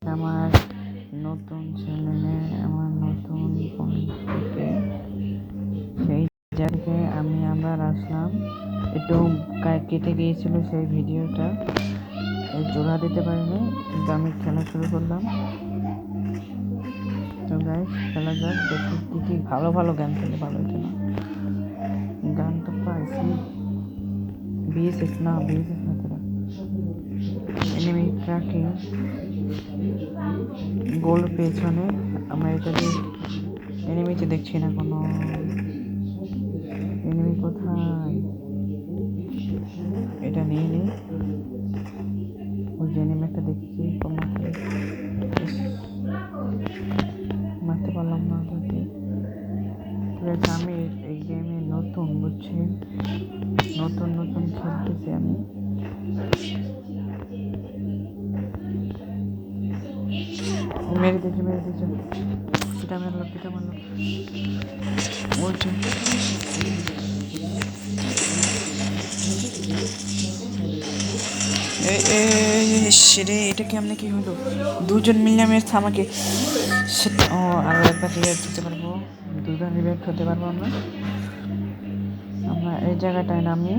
আমার নতুন চ্যানেলে আমার নতুন ফোন থেকে সেই জায়গায় আমি আবার আসলাম। একটু কেটে গিয়েছিল সেই ভিডিওটা, জোড়া দিতে পারিনি, কিন্তু আমি খেলা শুরু করলাম। তো গাইস খেলা যাক, দেখি কি কি ভালো ভালো গান খেলে। ভালো হতো না গান তো পাইছি। বিএসএস না, বিএসএস না, তোরা এনিমি ট্র্যাকিং গোল পেছনে। আমরা এটা দিয়ে এনিমিতে দেখছি না কোনো। এনিমি কোথায়? এটা নিয়ে নিই। ওই যে এনিমি একটা দেখছি, মারতে পারলাম না তাকে। ঠিক আছে, আমি এই গেমে নতুন, বুঝছি, নতুন নতুন খেলতেছি আমি। মেরে দিয়েছে সেটা মারলাম, সেটা মারলাম। ওইটা সেরে এটা কেমনে কি হলো? দুজন মিলে মেরেছে আমাকে। সেটা ও আরো একবার রিভাইভ দিতে পারবো, দুজন রিভাইভ হতে পারবো আমরা। আমরা এই জায়গাটায় নামি।